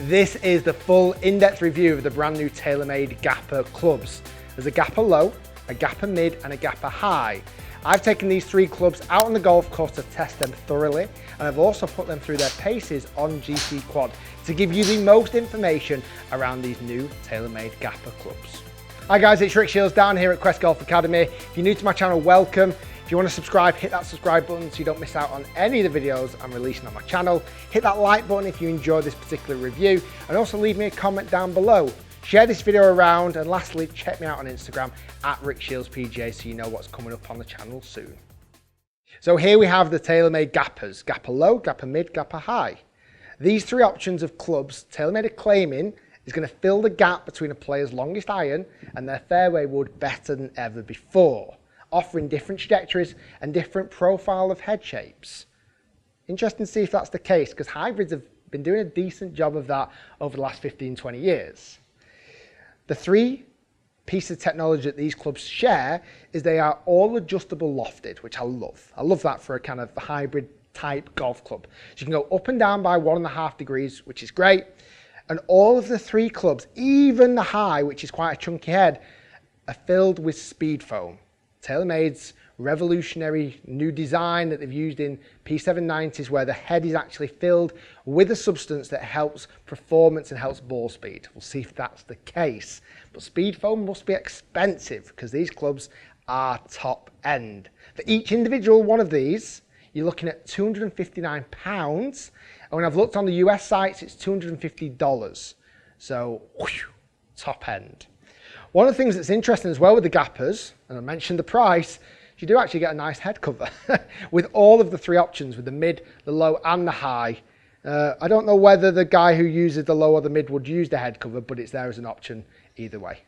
This is the full in-depth review of the brand new TaylorMade GAPR clubs. There's a GAPR low, a GAPR mid and a GAPR high. I've taken these three clubs out on the golf course to test them thoroughly, and I've also put them through their paces on GCQuad to give you the most information around these new TaylorMade GAPR clubs. Hi guys, it's Rick Shiels down here at Quest Golf Academy. If you're new to my channel, welcome. If you want to subscribe, hit that subscribe button so you don't miss out on any of the videos I'm releasing on my channel. Hit that like button if you enjoyed this particular review, and also leave me a comment down below. Share this video around, and lastly, check me out on Instagram at RickShielsPGA so you know what's coming up on the channel soon. So here we have the TaylorMade GAPRs, GAPR low, GAPR mid, GAPR high. These three options of clubs, TaylorMade are claiming, is going to fill the gap between a player's longest iron and their fairway wood better than ever before, offering different trajectories and different profile of head shapes. Interesting to see if that's the case, because hybrids have been doing a decent job of that over the last 15-20 years. The three pieces of technology that these clubs share is they are all adjustable lofted, which I love. I love that for a kind of hybrid type golf club. So you can go up and down by 1.5 degrees, which is great. And all of the three clubs, even the high, which is quite a chunky head, are filled with speed foam. TaylorMade's revolutionary new design that they've used in P790s, where the head is actually filled with a substance that helps performance and helps ball speed. We'll see if that's the case. But speed foam must be expensive because these clubs are top end. For each individual one of these, you're looking at £259. And when I've looked on the US sites, it's $250. So, whew, top end. One of the things that's interesting as well with the GAPRs, and I mentioned the price, you do actually get a nice head cover with all of the three options, with the mid, the low and the high. I don't know whether the guy who uses the low or the mid would use the head cover, but it's there as an option either way.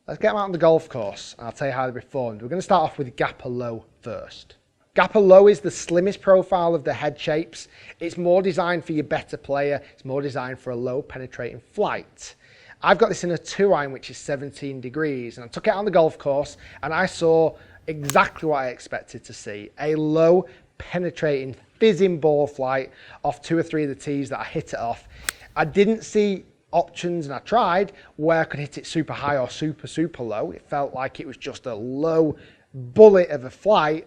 Let's get them out on the golf course and I'll tell you how they performed. We're going to start off with GAPR low first. GAPR low is the slimmest profile of the head shapes. It's more designed for your better player. It's more designed for a low penetrating flight. I've got this in a 2-iron, which is 17 degrees, and I took it on the golf course and I saw exactly what I expected to see. A low penetrating, fizzing ball flight off 2 or 3 of the tees that I hit it off. I didn't see options, and I tried, where I could hit it super high or super low. It felt like it was just a low bullet of a flight,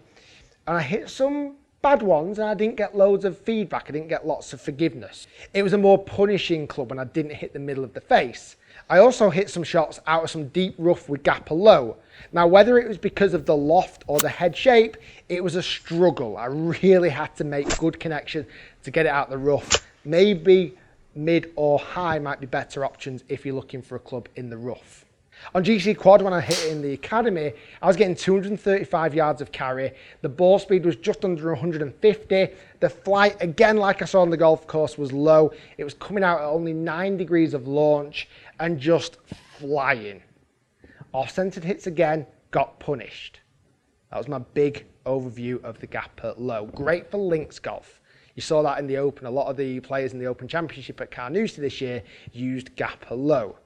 and I hit some bad ones and I didn't get loads of feedback. I didn't get lots of forgiveness. It was a more punishing club and I didn't hit the middle of the face. I also hit some shots out of some deep rough with GAPR low. Now, whether it was because of the loft or the head shape, it was a struggle. I really had to make good connection to get it out the rough. Maybe mid or high might be better options if you're looking for a club in the rough. On GCQuad, when I hit it in the academy, I was getting 235 yards of carry. The ball speed was just under 150. The flight, again, like I saw on the golf course, was low. It was coming out at only 9 degrees of launch and just flying. Off-centered hits again, got punished. That was my big overview of the GAPR low. Great for links golf. You saw that in the Open. A lot of the players in the Open Championship at Carnoustie this year used GAPR low.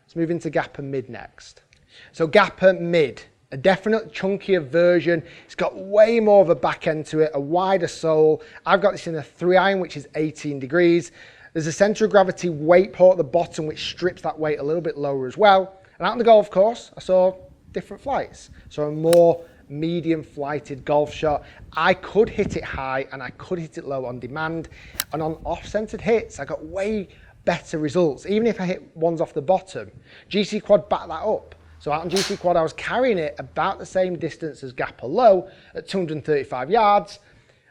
Let's move into GAPR mid next. So GAPR mid, a definite chunkier version. It's got way more of a back end to it, a wider sole. I've got this in a 3-iron, which is 18 degrees. There's a centre of gravity weight port at the bottom, which strips that weight a little bit lower as well. And out on the golf course, I saw different flights. So a more medium flighted golf shot. I could hit it high and I could hit it low on demand. And on off-centered hits, I got way better results, even if I hit ones off the bottom. GCQuad backed that up. So out on GCQuad, I was carrying it about the same distance as GAPR low at 235 yards,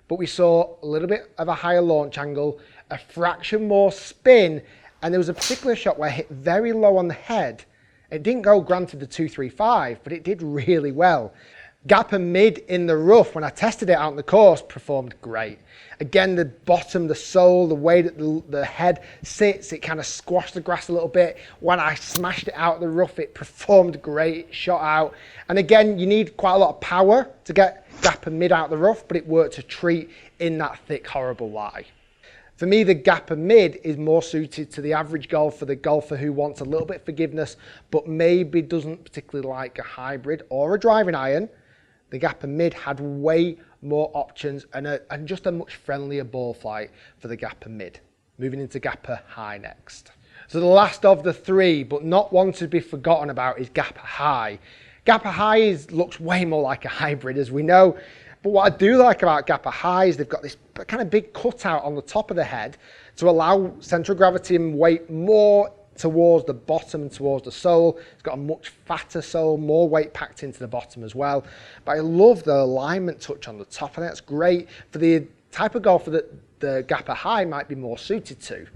but we saw a little bit of a higher launch angle, a fraction more spin, and there was a particular shot where I hit very low on the head. It didn't go, granted, the 235, but it did really well. GAPR mid in the rough, when I tested it out on the course, performed great. Again, the bottom, the sole, the way that the head sits, it kind of squashed the grass a little bit. When I smashed it out of the rough, it performed great, it shot out. And again, you need quite a lot of power to get GAPR mid out of the rough, but it worked a treat in that thick, horrible lie. For me, the GAPR mid is more suited to the average golfer, the golfer who wants a little bit of forgiveness, but maybe doesn't particularly like a hybrid or a driving iron. The GAPR mid had way more options and just a much friendlier ball flight for the GAPR mid. Moving into GAPR High next. So the last of the three, but not one to be forgotten about, is GAPR High. GAPR High looks way more like a hybrid, as we know. But what I do like about GAPR High is they've got this kind of big cutout on the top of the head to allow central gravity and weight more towards the bottom and towards the sole. It's got a much fatter sole, more weight packed into the bottom as well. But I love the alignment touch on the top. I think that's great for the type of golfer that the GAPR High might be more suited to.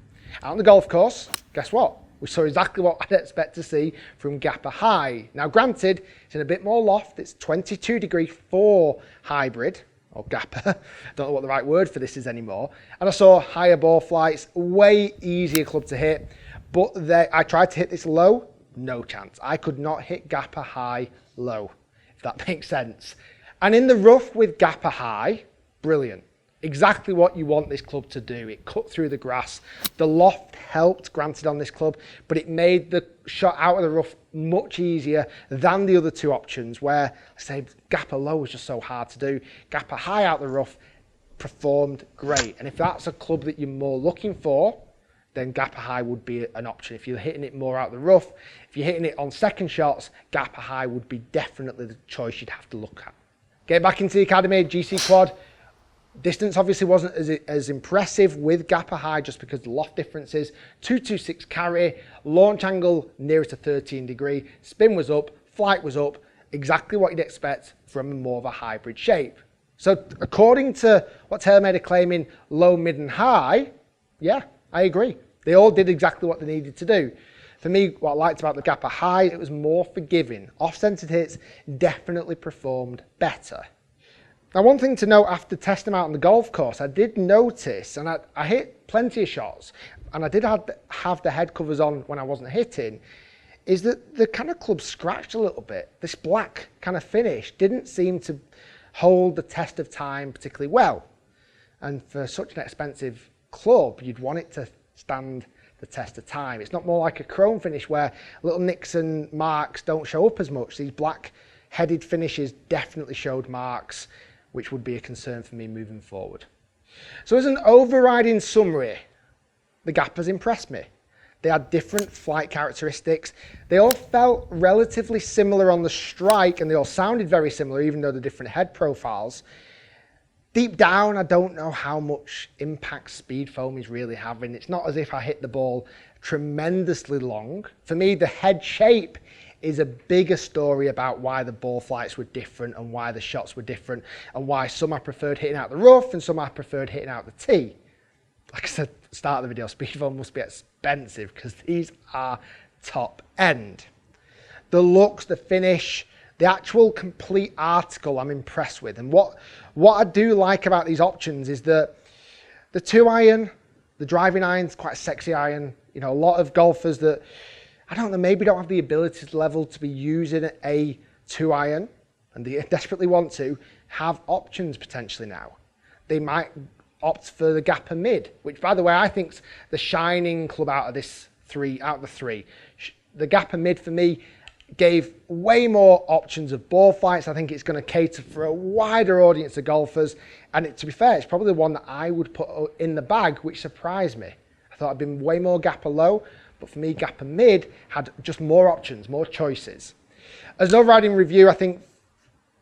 Out on the golf course, guess what? We saw exactly what I'd expect to see from GAPR High. Now granted, it's in a bit more loft. It's 22 degree for hybrid, or GAPR. Don't know what the right word for this is anymore. And I saw higher ball flights, way easier club to hit. But I tried to hit this low, no chance. I could not hit GAPR High low, if that makes sense. And in the rough with GAPR High, brilliant. Exactly what you want this club to do. It cut through the grass. The loft helped, granted, on this club, but it made the shot out of the rough much easier than the other two options where, I say, GAPR low was just so hard to do. GAPR High out the rough performed great. And if that's a club that you're more looking for, then GAPR High would be an option. If you're hitting it more out the rough, if you're hitting it on second shots, GAPR High would be definitely the choice you'd have to look at. Get back into the academy, GCQuad. Distance obviously wasn't as impressive with GAPR High just because the loft differences. 226 carry, launch angle nearer to 13 degree, spin was up, flight was up, exactly what you'd expect from more of a hybrid shape. So according to what TaylorMade are claiming, low, mid and high, yeah, I agree. They all did exactly what they needed to do. For me, what I liked about the GAPR High, it was more forgiving. Off-centered hits definitely performed better. Now, one thing to note after testing them out on the golf course, I did notice, and I hit plenty of shots, and I did have the head covers on when I wasn't hitting, is that the kind of club scratched a little bit. This black kind of finish didn't seem to hold the test of time particularly well. And for such an expensive club, you'd want it to stand the test of time. It's not more like a chrome finish where little nicks and marks don't show up as much. These black headed finishes definitely showed marks, which would be a concern for me moving forward. So as an overriding summary, the GAPRs impressed me. They had different flight characteristics. They all felt relatively similar on the strike and they all sounded very similar even though they're different head profiles. Deep down, I don't know how much impact speed foam is really having. It's not as if I hit the ball tremendously long. For me, the head shape is a bigger story about why the ball flights were different and why the shots were different and why some I preferred hitting out the rough and some I preferred hitting out the tee. Like I said at the start of the video, speed foam must be expensive because these are top end. The looks, the finish, the actual complete article I'm impressed with. And what I do like about these options is that the 2-iron, the driving iron's quite a sexy iron. You know, a lot of golfers that, I don't know, maybe don't have the ability level to be using a 2-iron and they desperately want to, have options potentially now. They might opt for the GAPR mid, which by the way, I think's the shining club out of the three. The GAPR mid for me gave way more options of ball flights. I think it's going to cater for a wider audience of golfers. And to be fair, it's probably the one that I would put in the bag, which surprised me. I thought I'd been way more GAPR low, but for me, GAPR mid had just more options, more choices. As an overriding review, I think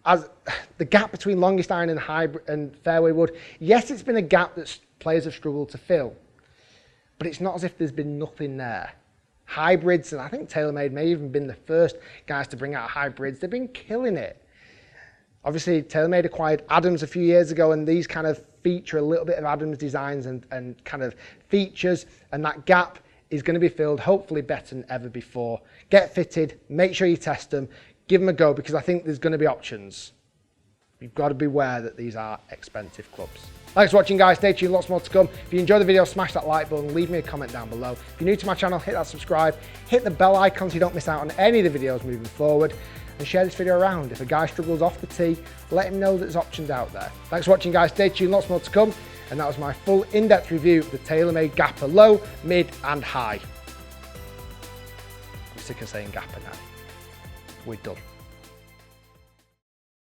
as the gap between longest iron and hybrid and fairway wood, yes, it's been a gap that players have struggled to fill, but it's not as if there's been nothing there. Hybrids, and I think TaylorMade may even been the first guys to bring out hybrids. They've been killing it. Obviously, TaylorMade acquired Adams a few years ago, and these kind of feature a little bit of Adams designs and kind of features, and that gap is going to be filled hopefully better than ever before. Get fitted, make sure you test them, give them a go, because I think there's going to be options. You've got to be aware that these are expensive clubs. Thanks for watching, guys. Stay tuned, lots more to come. If you enjoyed the video, smash that like button, leave me a comment down below. If you're new to my channel, hit that subscribe, hit the bell icon so you don't miss out on any of the videos moving forward, and share this video around. If a guy struggles off the tee, let him know that there's options out there. Thanks for watching, guys. Stay tuned, lots more to come. And that was my full in-depth review of the TaylorMade GAPR low, mid and high. I'm sick of saying GAPR now. We're done.